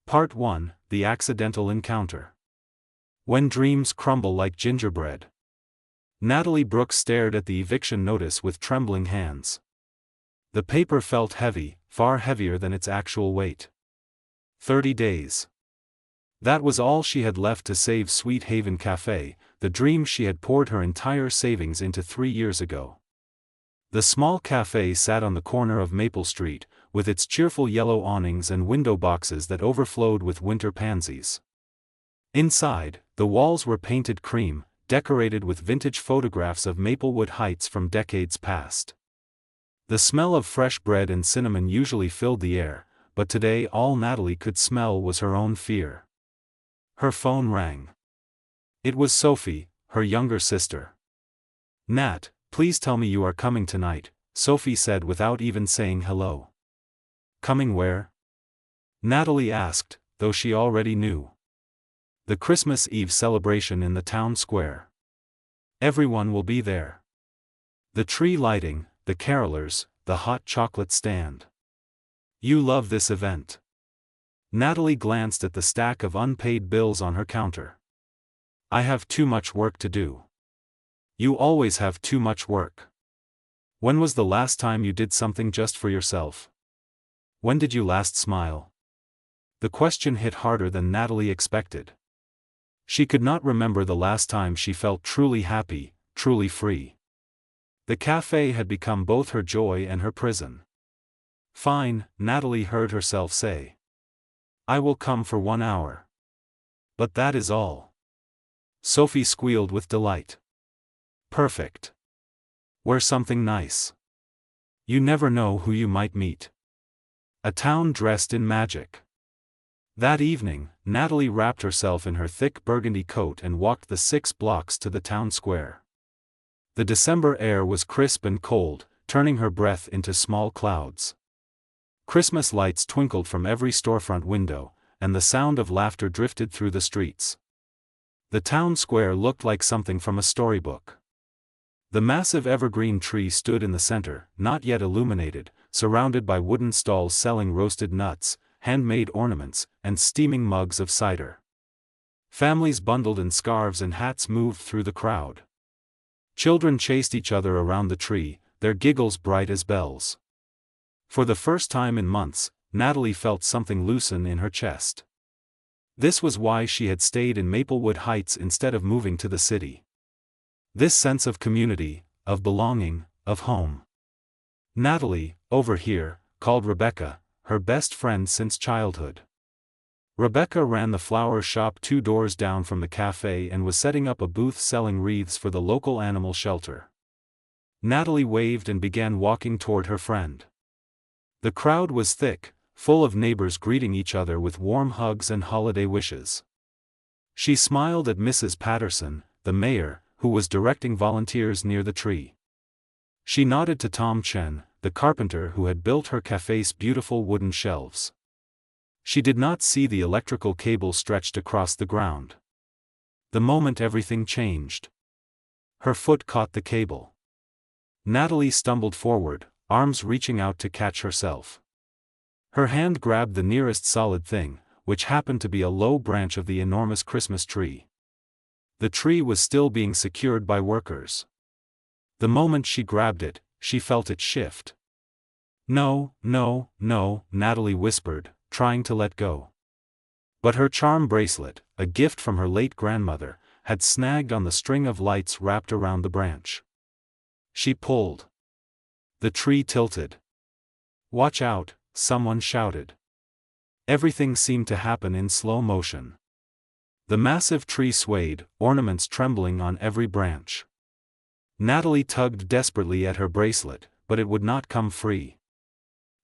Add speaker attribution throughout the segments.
Speaker 1: Part 1: The Accidental Encounter. When dreams crumble like gingerbread. Natalie Brooks stared at the eviction notice with trembling hands. The paper felt heavy, far heavier than its actual weight. 30 days. That was all she had left to save Sweet Haven Cafe, the dream she had poured her entire savings into 3 years ago. The small cafe sat on the corner of Maple Street, with its cheerful yellow awnings and window boxes that overflowed with winter pansies. Inside, the walls were painted cream, decorated with vintage photographs of Maplewood Heights from decades past. The smell of fresh bread and cinnamon usually filled the air, but today all Natalie could smell was her own fear. Her phone rang. It was Sophie, her younger sister. "Nat, please tell me you are coming tonight," Sophie said without even saying hello. "Coming where?" Natalie asked, though she already knew. "The Christmas Eve celebration in the town square. Everyone will be there. The tree lighting, the carolers, the hot chocolate stand. You love this event." Natalie glanced at the stack of unpaid bills on her counter. "I have too much work to do." "You always have too much work. When was the last time you did something just for yourself? When did you last smile?" The question hit harder than Natalie expected. She could not remember the last time she felt truly happy, truly free. The cafe had become both her joy and her prison. "Fine," Natalie heard herself say. "I will come for 1 hour. But that is all." Sophie squealed with delight. "Perfect. Wear something nice. You never know who you might meet. A town dressed in magic." That evening, Natalie wrapped herself in her thick burgundy coat and walked the 6 blocks to the town square. The December air was crisp and cold, turning her breath into small clouds. Christmas lights twinkled from every storefront window, and the sound of laughter drifted through the streets. The town square looked like something from a storybook. The massive evergreen tree stood in the center, not yet illuminated, surrounded by wooden stalls selling roasted nuts, handmade ornaments, and steaming mugs of cider. Families bundled in scarves and hats moved through the crowd. Children chased each other around the tree, their giggles bright as bells. For the first time in months, Natalie felt something loosen in her chest. This was why she had stayed in Maplewood Heights instead of moving to the city. This sense of community, of belonging, of home. Natalie, over here, called Rebecca, her best friend since childhood. Rebecca ran the flower shop 2 doors down from the cafe and was setting up a booth selling wreaths for the local animal shelter. Natalie waved and began walking toward her friend. The crowd was thick, full of neighbors greeting each other with warm hugs and holiday wishes. She smiled at Mrs. Patterson, the mayor, who was directing volunteers near the tree. She nodded to Tom Chen, the carpenter who had built her cafe's beautiful wooden shelves. She did not see the electrical cable stretched across the ground. The moment everything changed. Her foot caught the cable. Natalie stumbled forward, arms reaching out to catch herself. Her hand grabbed the nearest solid thing, which happened to be a low branch of the enormous Christmas tree. The tree was still being secured by workers. The moment she grabbed it, she felt it shift. "No, no, no," Natalie whispered, trying to let go. But her charm bracelet, a gift from her late grandmother, had snagged on the string of lights wrapped around the branch. She pulled. The tree tilted. "Watch out," someone shouted. Everything seemed to happen in slow motion. The massive tree swayed, ornaments trembling on every branch. Natalie tugged desperately at her bracelet, but it would not come free.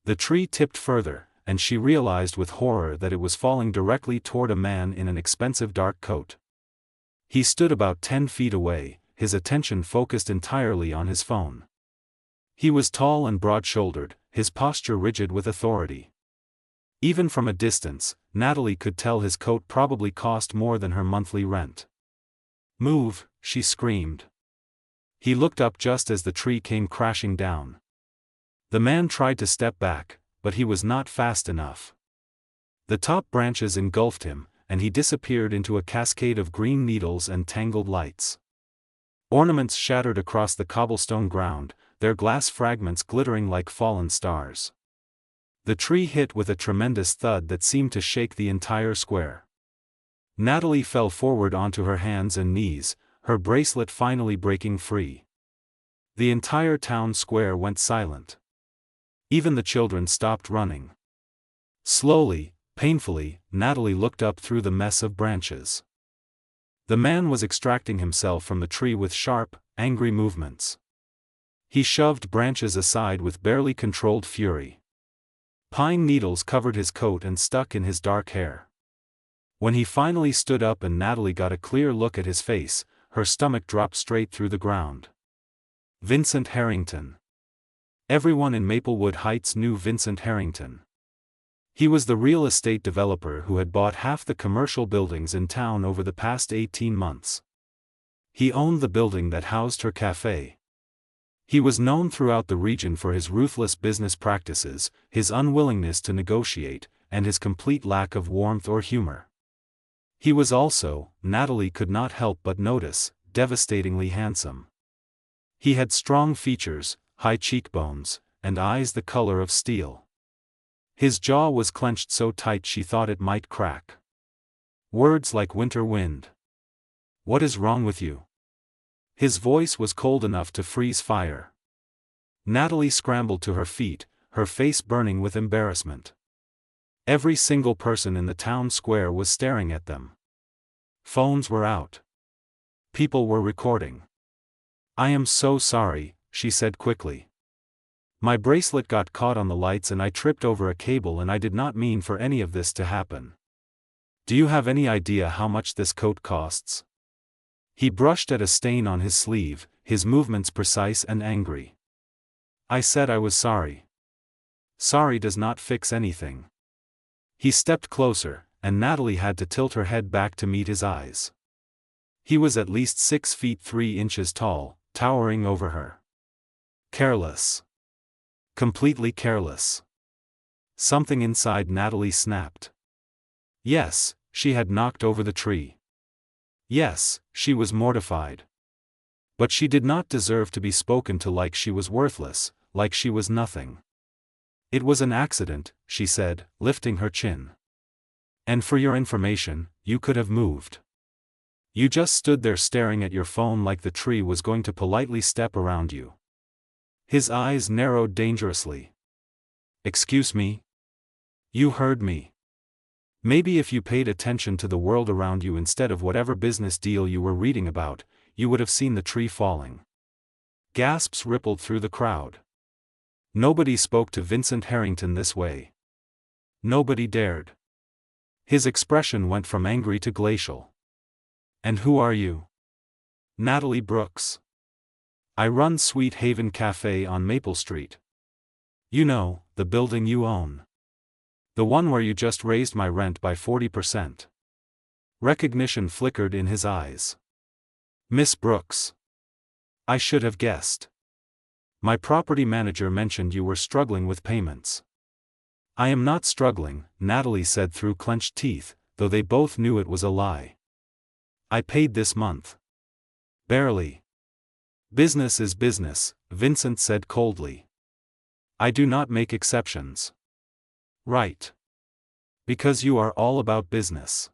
Speaker 1: The tree tipped further, and she realized with horror that it was falling directly toward a man in an expensive dark coat. He stood about 10 feet away, his attention focused entirely on his phone. He was tall and broad-shouldered, his posture rigid with authority. Even from a distance, Natalie could tell his coat probably cost more than her monthly rent. "Move," she screamed. He looked up just as the tree came crashing down. The man tried to step back, but he was not fast enough. The top branches engulfed him, and he disappeared into a cascade of green needles and tangled lights. Ornaments shattered across the cobblestone ground, their glass fragments glittering like fallen stars. The tree hit with a tremendous thud that seemed to shake the entire square. Natalie fell forward onto her hands and knees, her bracelet finally breaking free. The entire town square went silent. Even the children stopped running. Slowly, painfully, Natalie looked up through the mess of branches. The man was extracting himself from the tree with sharp, angry movements. He shoved branches aside with barely controlled fury. Pine needles covered his coat and stuck in his dark hair. When he finally stood up and Natalie got a clear look at his face, her stomach dropped straight through the ground. Vincent Harrington. Everyone in Maplewood Heights knew Vincent Harrington. He was the real estate developer who had bought half the commercial buildings in town over the past 18 months. He owned the building that housed her cafe. He was known throughout the region for his ruthless business practices, his unwillingness to negotiate, and his complete lack of warmth or humor. He was also, Natalie could not help but notice, devastatingly handsome. He had strong features, high cheekbones, and eyes the color of steel. His jaw was clenched so tight she thought it might crack. Words like winter wind. "What is wrong with you?" His voice was cold enough to freeze fire. Natalie scrambled to her feet, her face burning with embarrassment. Every single person in the town square was staring at them. Phones were out. People were recording. "I am so sorry," she said quickly. "My bracelet got caught on the lights and I tripped over a cable and I did not mean for any of this to happen. Do you have any idea how much this coat costs?" He brushed at a stain on his sleeve, his movements precise and angry. "I said I was sorry. Sorry does not fix anything." He stepped closer, and Natalie had to tilt her head back to meet his eyes. He was at least 6 feet 3 inches tall, towering over her. Careless. Completely careless. Something inside Natalie snapped. Yes, she had knocked over the tree. Yes, she was mortified. But she did not deserve to be spoken to like she was worthless, like she was nothing. "It was an accident," she said, lifting her chin. "And for your information, you could have moved. You just stood there staring at your phone like the tree was going to politely step around you." His eyes narrowed dangerously. "Excuse me? You heard me. Maybe if you paid attention to the world around you instead of whatever business deal you were reading about, you would have seen the tree falling." Gasps rippled through the crowd. Nobody spoke to Vincent Harrington this way. Nobody dared. His expression went from angry to glacial. "And who are you?" "Natalie Brooks. I run Sweet Haven Cafe on Maple Street. You know, the building you own. The one where you just raised my rent by 40%. Recognition flickered in his eyes. "Miss Brooks. I should have guessed. My property manager mentioned you were struggling with payments." "I am not struggling," Natalie said through clenched teeth, though they both knew it was a lie. "I paid this month." "Barely." "Business is business," Vincent said coldly. "I do not make exceptions." "Right. Because you are all about business.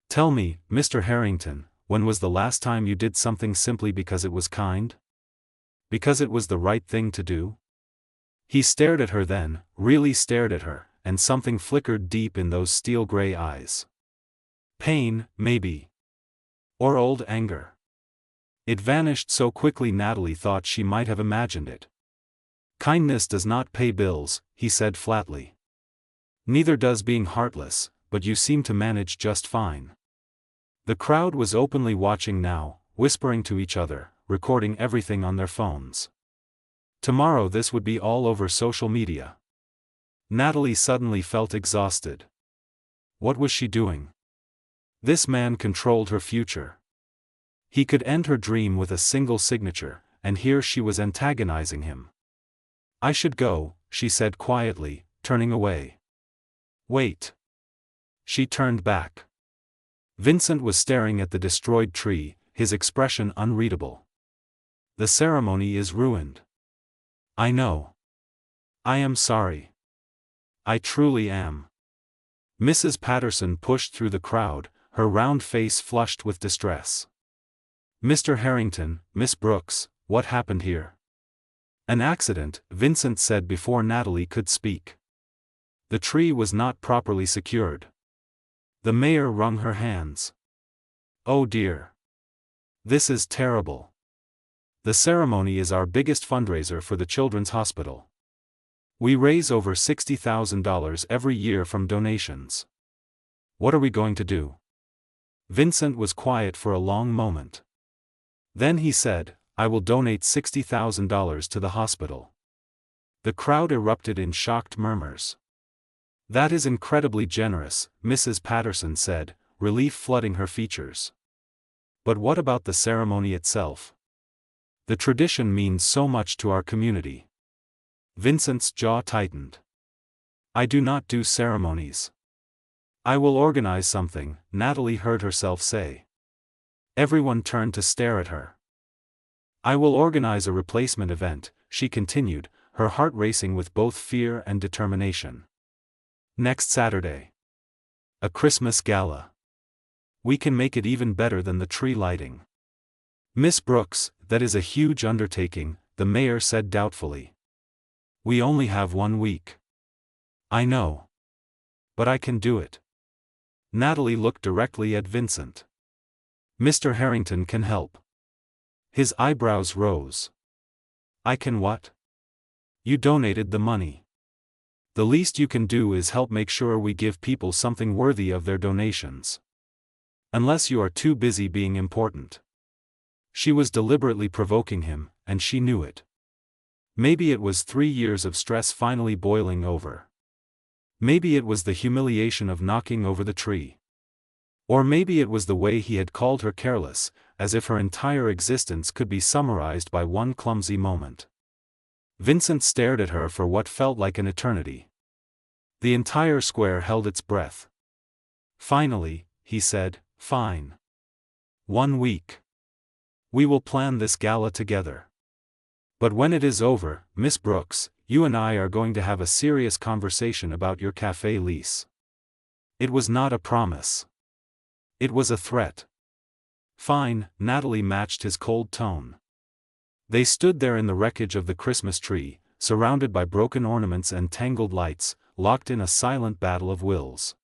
Speaker 1: Tell me, Mr. Harrington, when was the last time you did something simply because it was kind? Because it was the right thing to do?" He stared at her then, really stared at her, and something flickered deep in those steel-gray eyes. Pain, maybe. Or old anger. It vanished so quickly Natalie thought she might have imagined it. "Kindness does not pay bills," he said flatly. "Neither does being heartless, but you seem to manage just fine." The crowd was openly watching now, whispering to each other, recording everything on their phones. Tomorrow this would be all over social media. Natalie suddenly felt exhausted. What was she doing? This man controlled her future. He could end her dream with a single signature, and here she was antagonizing him. "I should go," she said quietly, turning away. "Wait. She turned back. Vincent was staring at the destroyed tree, his expression unreadable. The ceremony is ruined. I know. I am sorry. I truly am. Mrs. Patterson pushed through the crowd, her round face flushed with distress. Mr. Harrington, Miss Brooks, what happened here? An accident, Vincent said before Natalie could speak. The tree was not properly secured. The mayor wrung her hands. Oh dear. This is terrible. The ceremony is our biggest fundraiser for the Children's Hospital. We raise over $60,000 every year from donations. What are we going to do? Vincent was quiet for a long moment. Then he said, I will donate $60,000 to the hospital. The crowd erupted in shocked murmurs. That is incredibly generous, Mrs. Patterson said, relief flooding her features. But what about the ceremony itself? The tradition means so much to our community. Vincent's jaw tightened. I do not do ceremonies. I will organize something, Natalie heard herself say. Everyone turned to stare at her. I will organize a replacement event, she continued, her heart racing with both fear and determination. Next Saturday. A Christmas gala. We can make it even better than the tree lighting. Miss Brooks, that is a huge undertaking, the mayor said doubtfully. We only have 1 week. I know. But I can do it. Natalie looked directly at Vincent. Mr. Harrington can help. His eyebrows rose. I can what? You donated the money. The least you can do is help make sure we give people something worthy of their donations. Unless you are too busy being important. She was deliberately provoking him, and she knew it. Maybe it was 3 years of stress finally boiling over. Maybe it was the humiliation of knocking over the tree. Or maybe it was the way he had called her careless, as if her entire existence could be summarized by one clumsy moment. Vincent stared at her for what felt like an eternity. The entire square held its breath. Finally, he said, fine. 1 week. We will plan this gala together. But when it is over, Miss Brooks, you and I are going to have a serious conversation about your cafe lease. It was not a promise. It was a threat. Fine, Natalie matched his cold tone. They stood there in the wreckage of the Christmas tree, surrounded by broken ornaments and tangled lights, locked in a silent battle of wills.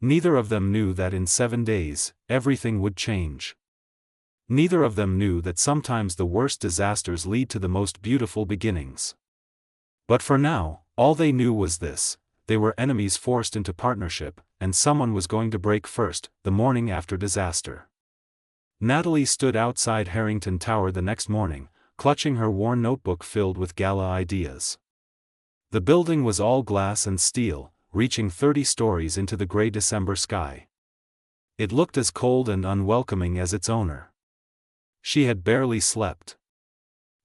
Speaker 1: Neither of them knew that in 7 days, everything would change. Neither of them knew that sometimes the worst disasters lead to the most beautiful beginnings. But for now, all they knew was this: they were enemies forced into partnership, and someone was going to break first, the morning after disaster. Natalie stood outside Harrington Tower the next morning, clutching her worn notebook filled with gala ideas. The building was all glass and steel, reaching 30 stories into the gray December sky. It looked as cold and unwelcoming as its owner. She had barely slept.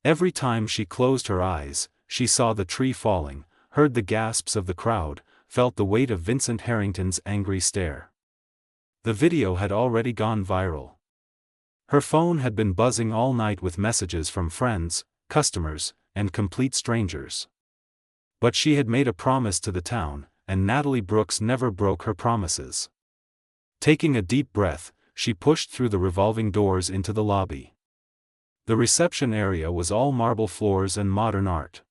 Speaker 1: Every time she closed her eyes, she saw the tree falling, heard the gasps of the crowd, felt the weight of Vincent Harrington's angry stare. The video had already gone viral. Her phone had been buzzing all night with messages from friends, customers, and complete strangers. But she had made a promise to the town, and Natalie Brooks never broke her promises. Taking a deep breath, she pushed through the revolving doors into the lobby. The reception area was all marble floors and modern art.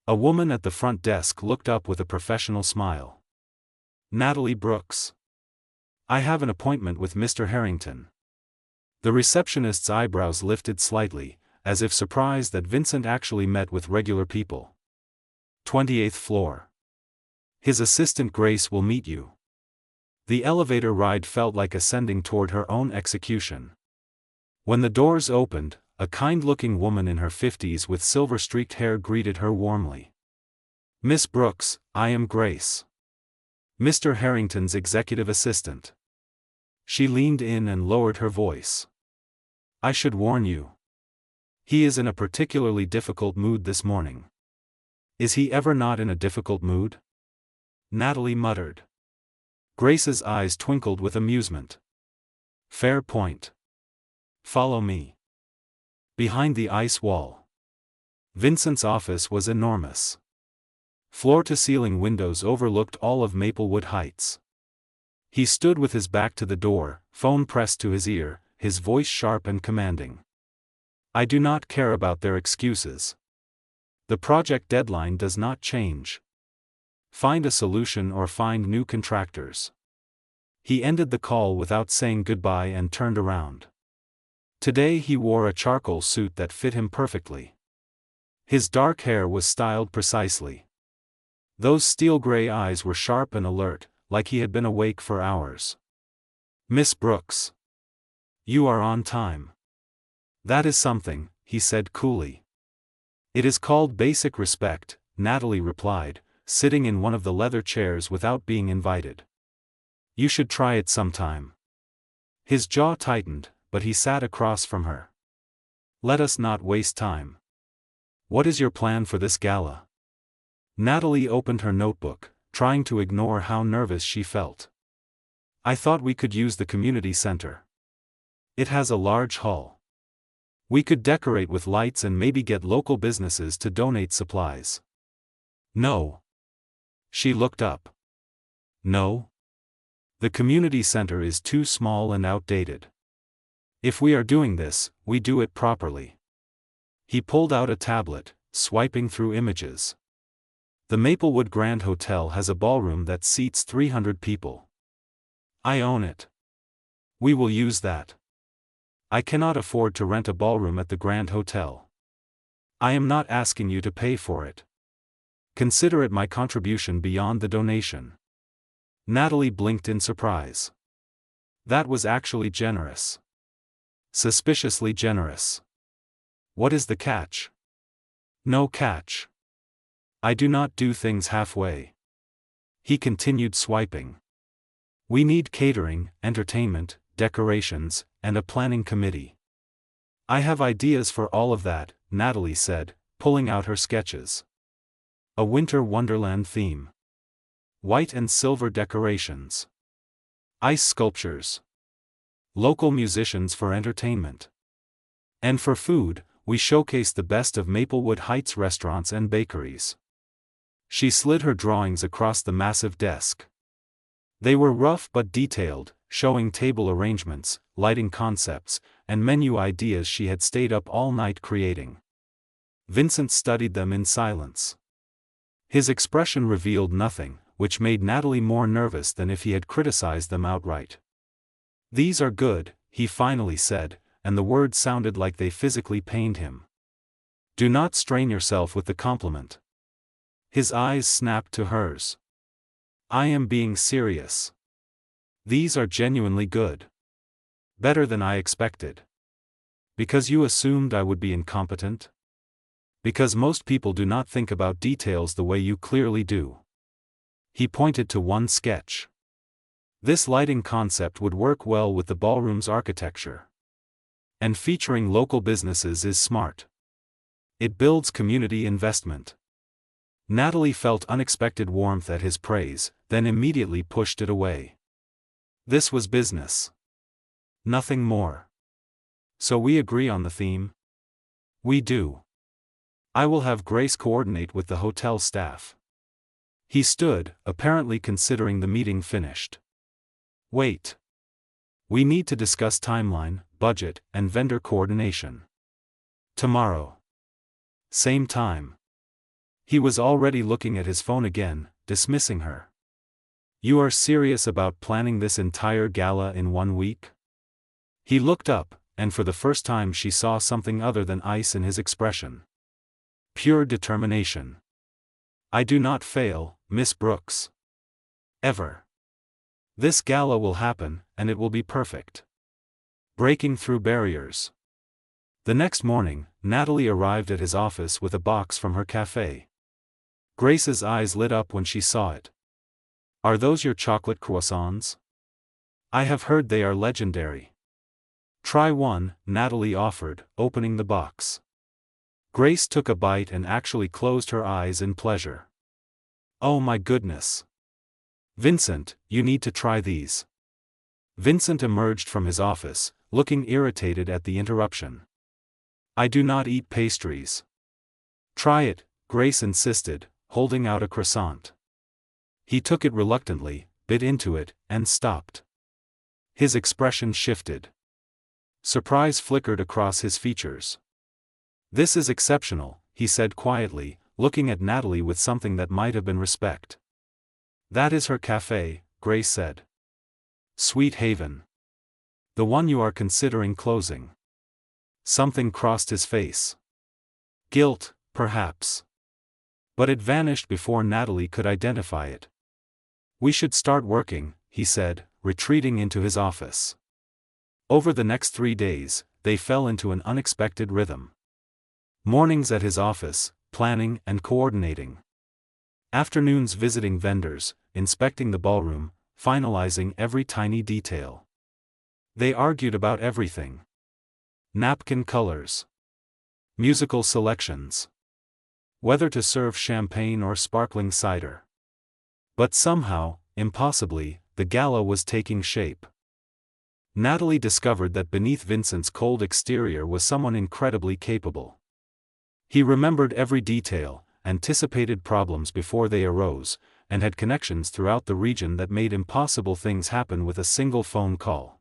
Speaker 1: A woman at the front desk looked up with a professional smile. Natalie Brooks. I have an appointment with Mr. Harrington. The receptionist's eyebrows lifted slightly, as if surprised that Vincent actually met with regular people. 28th floor. His assistant Grace will meet you. The elevator ride felt like ascending toward her own execution. When the doors opened, a kind-looking woman in her 50s with silver-streaked hair greeted her warmly. Miss Brooks, I am Grace. Mr. Harrington's executive assistant. She leaned in and lowered her voice. I should warn you. He is in a particularly difficult mood this morning. Is he ever not in a difficult mood? Natalie muttered. Grace's eyes twinkled with amusement. Fair point. Follow me. Behind the ice wall. Vincent's office was enormous. Floor-to-ceiling windows overlooked all of Maplewood Heights. He stood with his back to the door, phone pressed to his ear, his voice sharp and commanding. I do not care about their excuses. The project deadline does not change. Find a solution or find new contractors. He ended the call without saying goodbye and turned around. Today he wore a charcoal suit that fit him perfectly. His dark hair was styled precisely. Those steel-gray eyes were sharp and alert, like he had been awake for hours. Miss Brooks. You are on time. That is something, he said coolly. It is called basic respect, Natalie replied, sitting in one of the leather chairs without being invited. You should try it sometime. His jaw tightened, but he sat across from her. Let us not waste time. What is your plan for this gala? Natalie opened her notebook, trying to ignore how nervous she felt. I thought we could use the community center. It has a large hall. We could decorate with lights and maybe get local businesses to donate supplies. No. She looked up. No. The community center is too small and outdated. If we are doing this, we do it properly. He pulled out a tablet, swiping through images. The Maplewood Grand Hotel has a ballroom that seats 300 people. I own it. We will use that. I cannot afford to rent a ballroom at the Grand Hotel. I am not asking you to pay for it. Consider it my contribution beyond the donation. Natalie blinked in surprise. That was actually generous. Suspiciously generous. What is the catch? No catch. I do not do things halfway. He continued swiping. We need catering, entertainment, decorations, and a planning committee. I have ideas for all of that, Natalie said, pulling out her sketches. A winter wonderland theme. White and silver decorations. Ice sculptures. Local musicians for entertainment. And for food, we showcase the best of Maplewood Heights restaurants and bakeries. She slid her drawings across the massive desk. They were rough but detailed, showing table arrangements, lighting concepts, and menu ideas she had stayed up all night creating. Vincent studied them in silence. His expression revealed nothing, which made Natalie more nervous than if he had criticized them outright. These are good, he finally said, and the words sounded like they physically pained him. Do not strain yourself with the compliment. His eyes snapped to hers. I am being serious. These are genuinely good. Better than I expected. Because you assumed I would be incompetent? Because most people do not think about details the way you clearly do. He pointed to one sketch. This lighting concept would work well with the ballroom's architecture. And featuring local businesses is smart. It builds community investment. Natalie felt unexpected warmth at his praise, then immediately pushed it away. This was business. Nothing more. So we agree on the theme? We do. I will have Grace coordinate with the hotel staff. He stood, apparently considering the meeting finished. Wait. We need to discuss timeline, budget, and vendor coordination. Tomorrow. Same time. He was already looking at his phone again, dismissing her. You are serious about planning this entire gala in 1 week? He looked up, and for the first time she saw something other than ice in his expression. Pure determination. I do not fail, Miss Brooks. Ever. This gala will happen, and it will be perfect. Breaking through barriers. The next morning, Natalie arrived at his office with a box from her cafe. Grace's eyes lit up when she saw it. Are those your chocolate croissants? I have heard they are legendary. Try one, Natalie offered, opening the box. Grace took a bite and actually closed her eyes in pleasure. Oh my goodness. "Vincent, you need to try these." Vincent emerged from his office, looking irritated at the interruption. "I do not eat pastries." "Try it," Grace insisted, holding out a croissant. He took it reluctantly, bit into it, and stopped. His expression shifted. Surprise flickered across his features. "This is exceptional," he said quietly, looking at Natalie with something that might have been respect. "That is her cafe," Grace said. "Sweet Haven. The one you are considering closing." Something crossed his face. Guilt, perhaps. But it vanished before Natalie could identify it. "We should start working," he said, retreating into his office. Over the next 3 days, they fell into an unexpected rhythm. Mornings at his office, planning and coordinating. Afternoons visiting vendors, inspecting the ballroom, finalizing every tiny detail. They argued about everything. Napkin colors. Musical selections. Whether to serve champagne or sparkling cider. But somehow, impossibly, the gala was taking shape. Natalie discovered that beneath Vincent's cold exterior was someone incredibly capable. He remembered every detail, anticipated problems before they arose, and had connections throughout the region that made impossible things happen with a single phone call.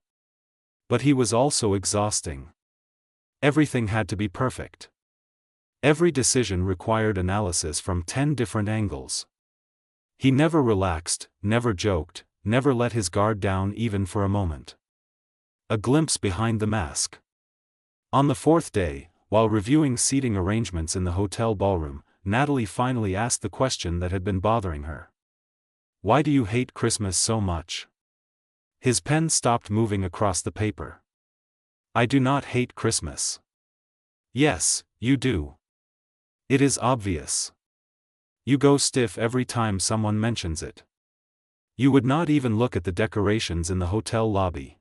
Speaker 1: But he was also exhausting. Everything had to be perfect. Every decision required analysis from 10 different angles. He never relaxed, never joked, never let his guard down even for a moment. A glimpse behind the mask. On the 4th day, while reviewing seating arrangements in the hotel ballroom, Natalie finally asked the question that had been bothering her. "Why do you hate Christmas so much?" His pen stopped moving across the paper. "I do not hate Christmas." "Yes, you do. It is obvious. You go stiff every time someone mentions it. You would not even look at the decorations in the hotel lobby.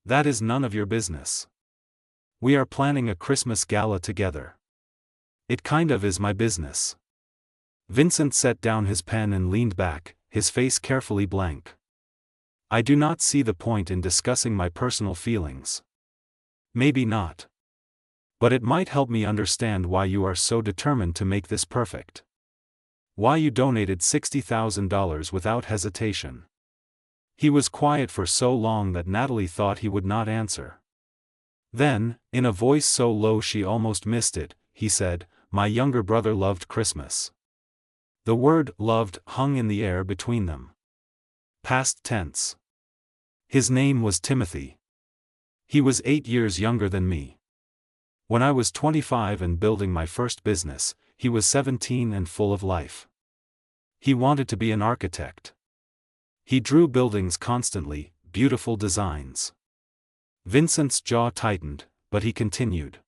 Speaker 1: That is none of your business. We are planning a Christmas gala together. It kind of is my business." Vincent set down his pen and leaned back, his face carefully blank. "I do not see the point in discussing my personal feelings." "Maybe not. But it might help me understand why you are so determined to make this perfect. Why you donated $60,000 without hesitation." He was quiet for so long that Natalie thought he would not answer. Then, in a voice so low she almost missed it, he said, "My younger brother loved Christmas." The word "loved" hung in the air between them. Past tense. His name was Timothy. He was 8 years younger than me. When I was 25 and building my first business, he was 17 and full of life. He wanted to be an architect. He drew buildings constantly, beautiful designs. Vincent's jaw tightened, but he continued.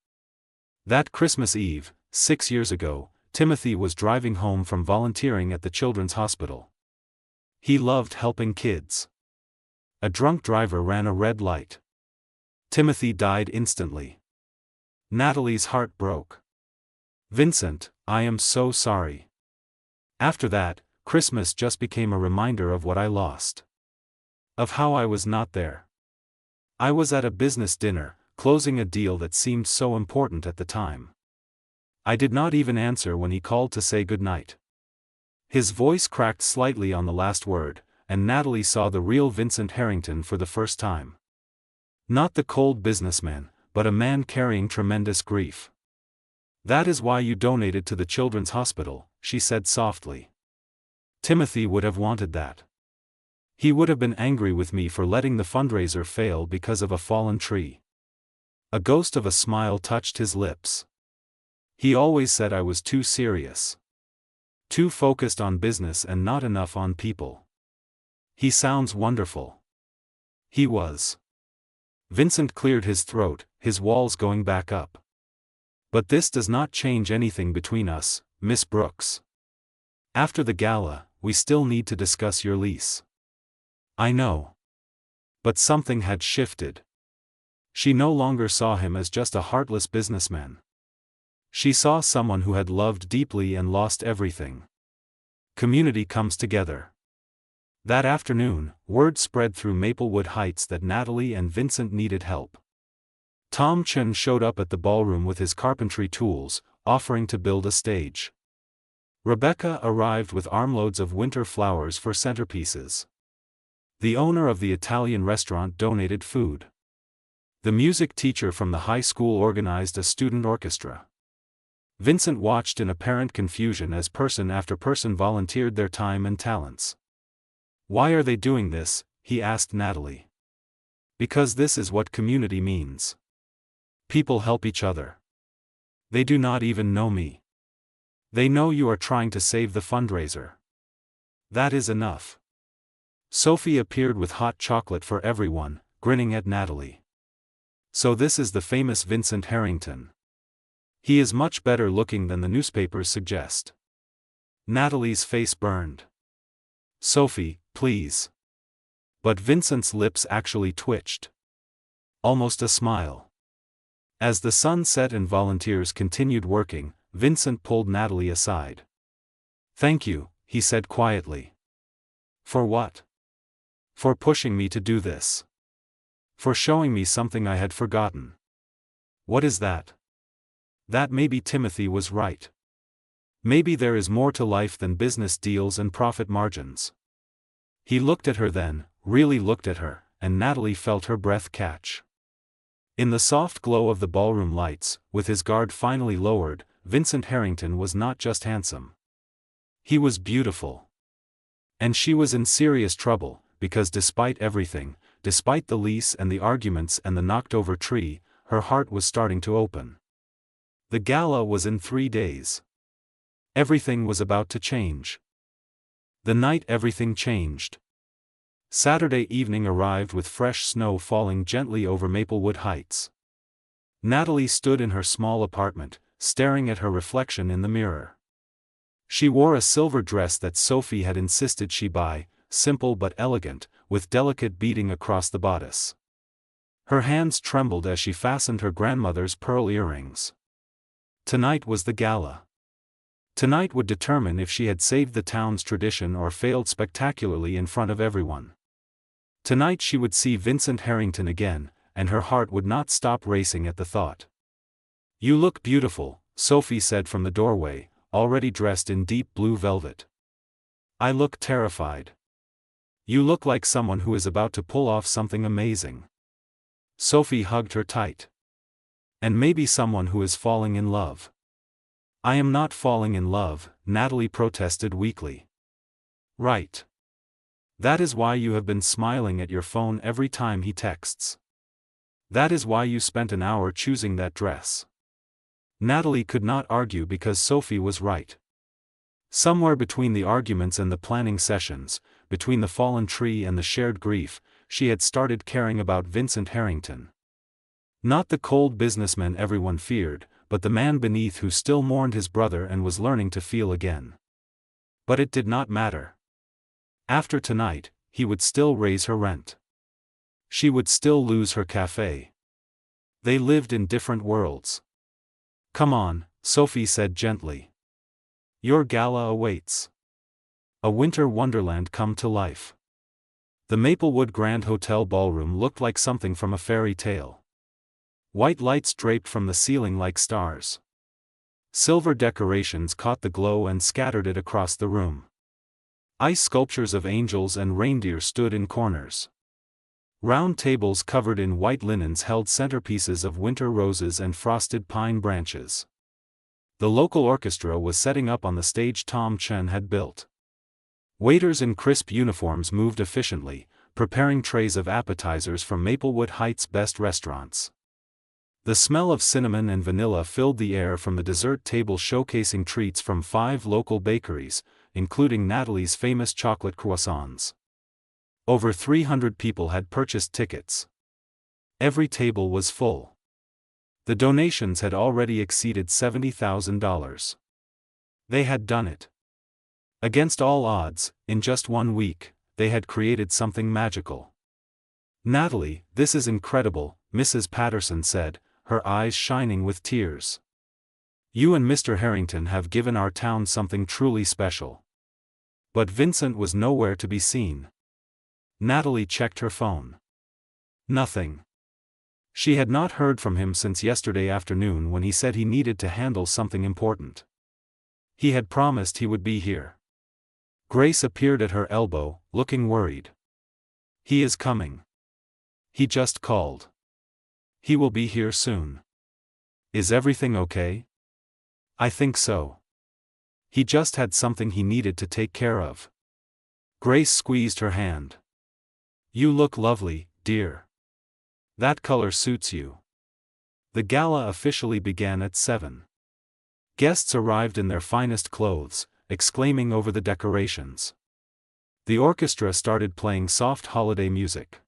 Speaker 1: That Christmas Eve, 6 years ago, Timothy was driving home from volunteering at the Children's Hospital. He loved helping kids. A drunk driver ran a red light. Timothy died instantly. Natalie's heart broke. "Vincent, I am so sorry." After that, Christmas just became a reminder of what I lost. Of how I was not there. I was at a business dinner, closing a deal that seemed so important at the time. I did not even answer when he called to say goodnight. His voice cracked slightly on the last word, and Natalie saw the real Vincent Harrington for the first time. Not the cold businessman, but a man carrying tremendous grief. "That is why you donated to the Children's Hospital," she said softly. "Timothy would have wanted that. He would have been angry with me for letting the fundraiser fail because of a fallen tree." A ghost of a smile touched his lips. "He always said I was too serious. Too focused on business and not enough on people." "He sounds wonderful." He was. Vincent cleared his throat, his walls going back up. "But this does not change anything between us, Miss Brooks. After the gala, we still need to discuss your lease." "I know." But something had shifted. She no longer saw him as just a heartless businessman. She saw someone who had loved deeply and lost everything. Community comes together. That afternoon, word spread through Maplewood Heights that Natalie and Vincent needed help. Tom Chun showed up at the ballroom with his carpentry tools, offering to build a stage. Rebecca arrived with armloads of winter flowers for centerpieces. The owner of the Italian restaurant donated food. The music teacher from the high school organized a student orchestra. Vincent watched in apparent confusion as person after person volunteered their time and talents. "Why are they doing this?" he asked Natalie. "Because this is what community means. People help each other. They do not even know me. They know you are trying to save the fundraiser. That is enough." Sophie appeared with hot chocolate for everyone, grinning at Natalie. "So this is the famous Vincent Harrington. He is much better looking than the newspapers suggest." Natalie's face burned. "Sophie, please." But Vincent's lips actually twitched. Almost a smile. As the sun set and volunteers continued working, Vincent pulled Natalie aside. "Thank you," he said quietly. "For what?" "For pushing me to do this. For showing me something I had forgotten." "What is that?" "That maybe Timothy was right. Maybe there is more to life than business deals and profit margins." He looked at her then, really looked at her, and Natalie felt her breath catch. In the soft glow of the ballroom lights, with his guard finally lowered, Vincent Harrington was not just handsome. He was beautiful. And she was in serious trouble, because despite everything, despite the lease and the arguments and the knocked-over tree, her heart was starting to open. The gala was in 3 days. Everything was about to change. The night everything changed. Saturday evening arrived with fresh snow falling gently over Maplewood Heights. Natalie stood in her small apartment, staring at her reflection in the mirror. She wore a silver dress that Sophie had insisted she buy, simple but elegant, with delicate beading across the bodice. Her hands trembled as she fastened her grandmother's pearl earrings. Tonight was the gala. Tonight would determine if she had saved the town's tradition or failed spectacularly in front of everyone. Tonight she would see Vincent Harrington again, and her heart would not stop racing at the thought. "You look beautiful," Sophie said from the doorway, already dressed in deep blue velvet. "I look terrified." "You look like someone who is about to pull off something amazing." Sophie hugged her tight. "And maybe someone who is falling in love." "I am not falling in love," Natalie protested weakly. "Right. That is why you have been smiling at your phone every time he texts. That is why you spent an hour choosing that dress." Natalie could not argue because Sophie was right. Somewhere between the arguments and the planning sessions, between the fallen tree and the shared grief, she had started caring about Vincent Harrington. Not the cold businessman everyone feared, but the man beneath who still mourned his brother and was learning to feel again. But it did not matter. After tonight, he would still raise her rent. She would still lose her cafe. They lived in different worlds. "Come on," Sophie said gently. "Your gala awaits. A winter wonderland come to life." The Maplewood Grand Hotel ballroom looked like something from a fairy tale. White lights draped from the ceiling like stars. Silver decorations caught the glow and scattered it across the room. Ice sculptures of angels and reindeer stood in corners. Round tables covered in white linens held centerpieces of winter roses and frosted pine branches. The local orchestra was setting up on the stage Tom Chun had built. Waiters in crisp uniforms moved efficiently, preparing trays of appetizers from Maplewood Heights' best restaurants. The smell of cinnamon and vanilla filled the air from the dessert table showcasing treats from 5 local bakeries, including Natalie's famous chocolate croissants. Over 300 people had purchased tickets. Every table was full. The donations had already exceeded $70,000. They had done it. Against all odds, in just 1 week, they had created something magical. "Natalie, this is incredible," Mrs. Patterson said, her eyes shining with tears. "You and Mr. Harrington have given our town something truly special." But Vincent was nowhere to be seen. Natalie checked her phone. Nothing. She had not heard from him since yesterday afternoon when he said he needed to handle something important. He had promised he would be here. Grace appeared at her elbow, looking worried. He is coming. He just called. He will be here soon. Is everything okay? I think so. He just had something he needed to take care of. Grace squeezed her hand. You look lovely, dear. That color suits you. The gala officially began at 7. Guests arrived in their finest clothes, exclaiming over the decorations. The orchestra started playing soft holiday music.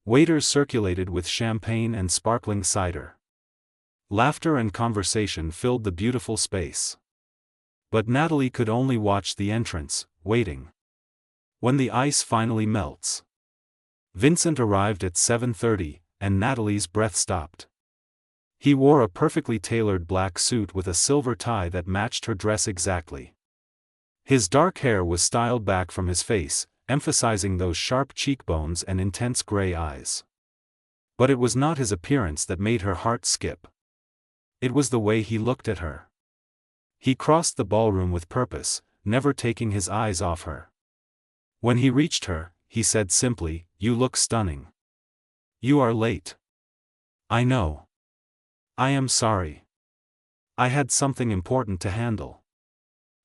Speaker 1: Waiters circulated with champagne and sparkling cider. Laughter and conversation filled the beautiful space. But Natalie could only watch the entrance, waiting. When the ice finally melts. Vincent arrived at 7:30, and Natalie's breath stopped. He wore a perfectly tailored black suit with a silver tie that matched her dress exactly. His dark hair was styled back from his face, emphasizing those sharp cheekbones and intense gray eyes. But it was not his appearance that made her heart skip. It was the way he looked at her. He crossed the ballroom with purpose, never taking his eyes off her. When he reached her, he said simply, "You look stunning. You are late." "I know. I am sorry. I had something important to handle."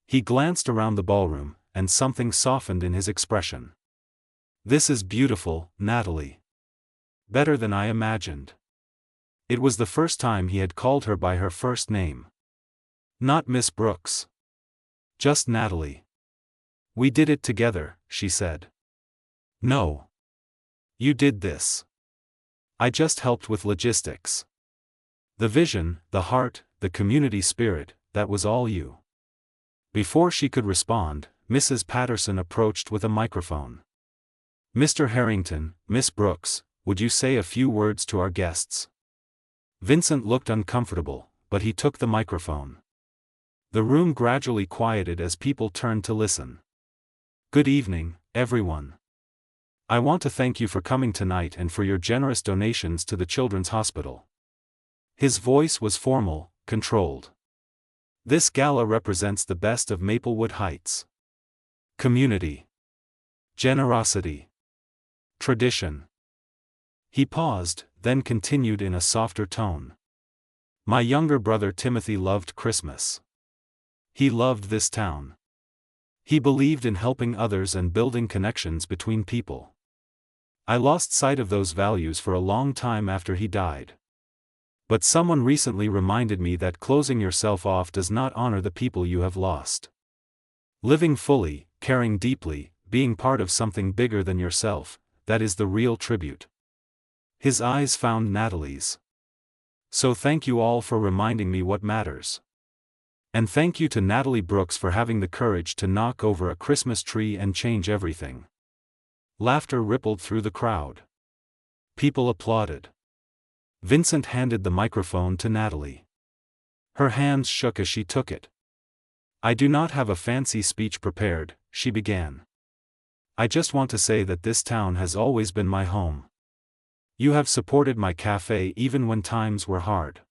Speaker 1: He glanced around the ballroom, and something softened in his expression. "This is beautiful, Natalie. Better than I imagined." It was the first time he had called her by her first name. Not Miss Brooks. Just Natalie. "We did it together," she said. "No. You did this. I just helped with logistics. The vision, the heart, the community spirit, that was all you." Before she could respond, Mrs. Patterson approached with a microphone. "Mr. Harrington, Miss Brooks, would you say a few words to our guests?" Vincent looked uncomfortable, but he took the microphone. The room gradually quieted as people turned to listen. "Good evening, everyone. I want to thank you for coming tonight and for your generous donations to the Children's Hospital." His voice was formal, controlled. "This gala represents the best of Maplewood Heights. Community. Generosity. Tradition." He paused, then continued in a softer tone. "My younger brother Timothy loved Christmas. He loved this town. He believed in helping others and building connections between people. I lost sight of those values for a long time after he died. But someone recently reminded me that closing yourself off does not honor the people you have lost. Living fully, caring deeply, being part of something bigger than yourself, that is the real tribute." His eyes found Natalie's. "So thank you all for reminding me what matters. And thank you to Natalie Brooks for having the courage to knock over a Christmas tree and change everything." Laughter rippled through the crowd. People applauded. Vincent handed the microphone to Natalie. Her hands shook as she took it. "I do not have a fancy speech prepared," she began. "I just want to say that this town has always been my home. You have supported my cafe even when times were hard.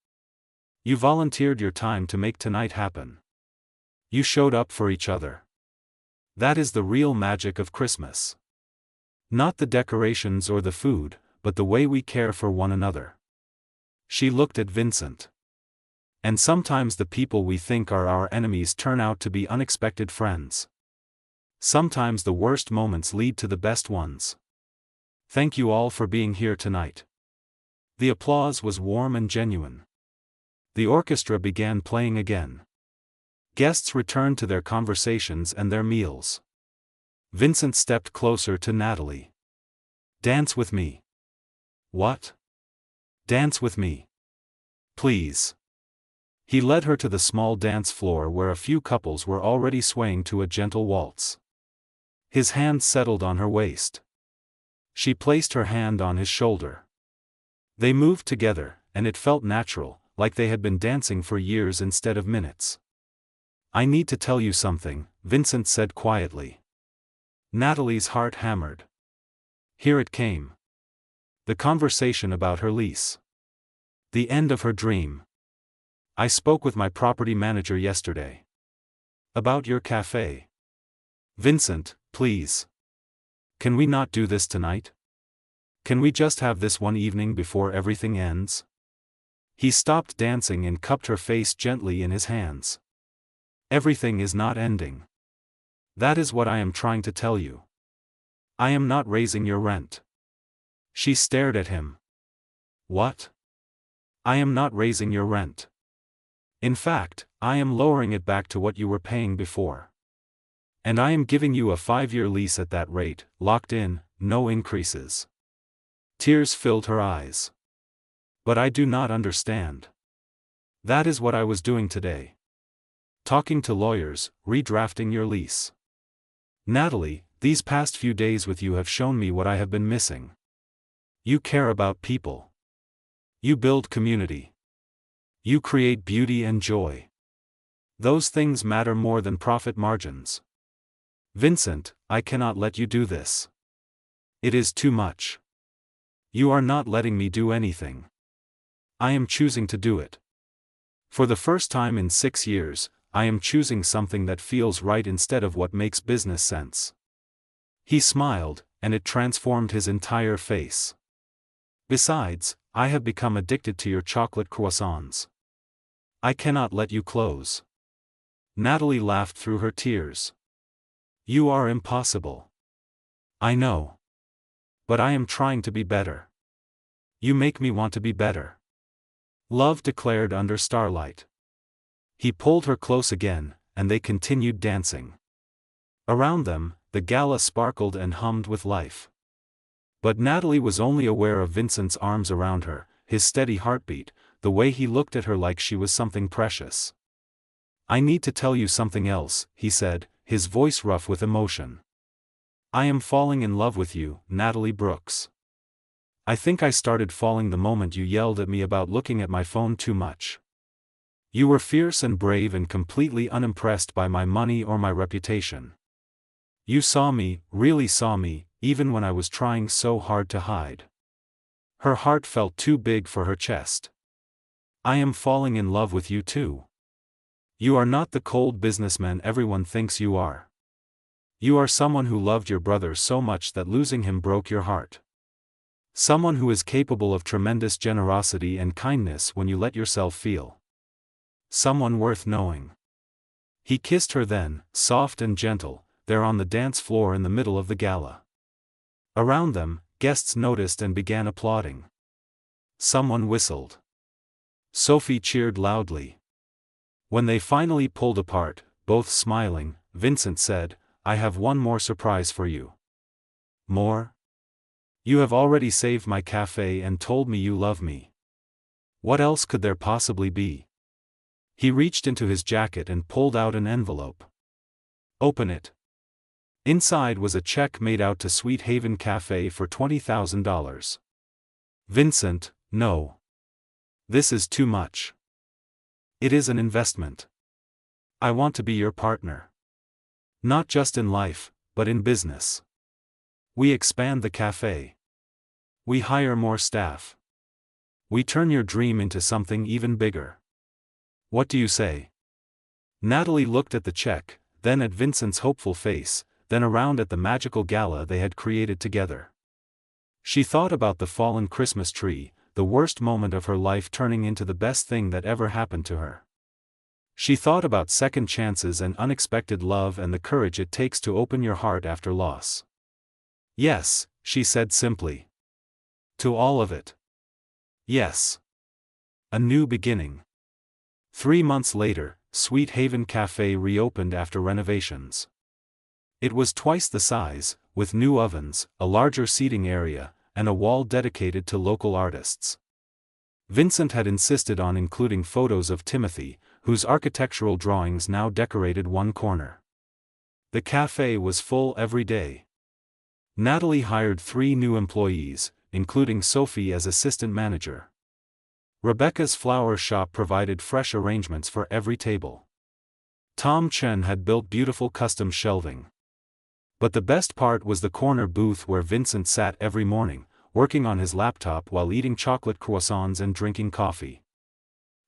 Speaker 1: You volunteered your time to make tonight happen. You showed up for each other. That is the real magic of Christmas. Not the decorations or the food, but the way we care for one another." She looked at Vincent. "And sometimes the people we think are our enemies turn out to be unexpected friends. Sometimes the worst moments lead to the best ones. Thank you all for being here tonight." The applause was warm and genuine. The orchestra began playing again. Guests returned to their conversations and their meals. Vincent stepped closer to Natalie. "Dance with me." "What?" "Dance with me. Please." He led her to the small dance floor where a few couples were already swaying to a gentle waltz. His hand settled on her waist. She placed her hand on his shoulder. They moved together, and it felt natural, like they had been dancing for years instead of minutes. "I need to tell you something," Vincent said quietly. Natalie's heart hammered. Here it came. The conversation about her lease. The end of her dream. I spoke with my property manager yesterday. About your cafe. Vincent, please. Can we not do this tonight? Can we just have this one evening before everything ends? He stopped dancing and cupped her face gently in his hands. Everything is not ending. That is what I am trying to tell you. I am not raising your rent. She stared at him. What? I am not raising your rent. In fact, I am lowering it back to what you were paying before. And I am giving you a 5-year lease at that rate, locked in, no increases. Tears filled her eyes. But I do not understand. That is what I was doing today. Talking to lawyers, redrafting your lease. Natalie, these past few days with you have shown me what I have been missing. You care about people. You build community. You create beauty and joy. Those things matter more than profit margins. Vincent, I cannot let you do this. It is too much. You are not letting me do anything. I am choosing to do it. For the first time in 6 years, I am choosing something that feels right instead of what makes business sense. He smiled, and it transformed his entire face. Besides, I have become addicted to your chocolate croissants. I cannot let you close. Natalie laughed through her tears. You are impossible. I know. But I am trying to be better. You make me want to be better. Love declared under starlight. He pulled her close again, and they continued dancing. Around them, the gala sparkled and hummed with life. But Natalie was only aware of Vincent's arms around her, his steady heartbeat, the way he looked at her like she was something precious. I need to tell you something else, he said, his voice rough with emotion. I am falling in love with you, Natalie Brooks. I think I started falling the moment you yelled at me about looking at my phone too much. You were fierce and brave and completely unimpressed by my money or my reputation. You saw me, really saw me, even when I was trying so hard to hide. Her heart felt too big for her chest. I am falling in love with you too. You are not the cold businessman everyone thinks you are. You are someone who loved your brother so much that losing him broke your heart. Someone who is capable of tremendous generosity and kindness when you let yourself feel. Someone worth knowing. He kissed her then, soft and gentle, there on the dance floor in the middle of the gala. Around them, guests noticed and began applauding. Someone whistled. Sophie cheered loudly. When they finally pulled apart, both smiling, Vincent said, I have one more surprise for you. More? You have already saved my cafe and told me you love me. What else could there possibly be? He reached into his jacket and pulled out an envelope. Open it. Inside was a check made out to Sweet Haven Cafe for $20,000. Vincent, no. This is too much. It is an investment. I want to be your partner. Not just in life, but in business. We expand the cafe. We hire more staff. We turn your dream into something even bigger. What do you say? Natalie looked at the check, then at Vincent's hopeful face, then around at the magical gala they had created together. She thought about the fallen Christmas tree, the worst moment of her life turning into the best thing that ever happened to her. She thought about second chances and unexpected love and the courage it takes to open your heart after loss. Yes, she said simply. To all of it. Yes. A new beginning. 3 months later, Sweet Haven Cafe reopened after renovations. It was twice the size, with new ovens, a larger seating area, and a wall dedicated to local artists. Vincent had insisted on including photos of Timothy, whose architectural drawings now decorated one corner. The cafe was full every day. Natalie hired 3 new employees, including Sophie as assistant manager. Rebecca's flower shop provided fresh arrangements for every table. Tom Chen had built beautiful custom shelving. But the best part was the corner booth where Vincent sat every morning, working on his laptop while eating chocolate croissants and drinking coffee.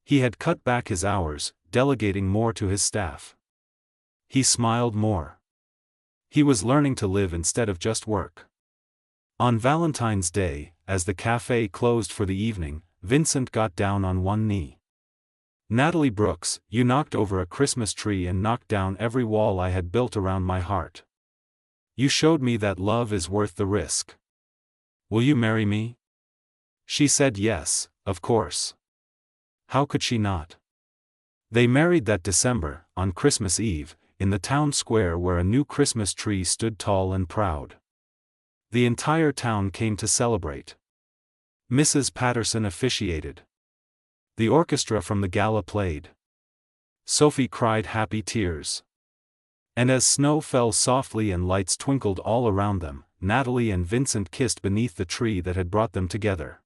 Speaker 1: He had cut back his hours, delegating more to his staff. He smiled more. He was learning to live instead of just work. On Valentine's Day, as the cafe closed for the evening, Vincent got down on one knee. "Natalie Brooks, you knocked over a Christmas tree and knocked down every wall I had built around my heart. You showed me that love is worth the risk. Will you marry me?" She said yes, of course. How could she not? They married that December, on Christmas Eve, in the town square where a new Christmas tree stood tall and proud. The entire town came to celebrate. Mrs. Patterson officiated. The orchestra from the gala played. Sophie cried happy tears. And as snow fell softly and lights twinkled all around them, Natalie and Vincent kissed beneath the tree that had brought them together.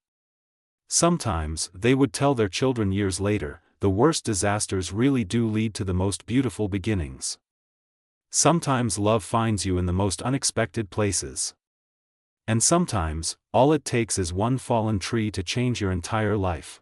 Speaker 1: Sometimes, they would tell their children years later, the worst disasters really do lead to the most beautiful beginnings. Sometimes love finds you in the most unexpected places. And sometimes, all it takes is one fallen tree to change your entire life.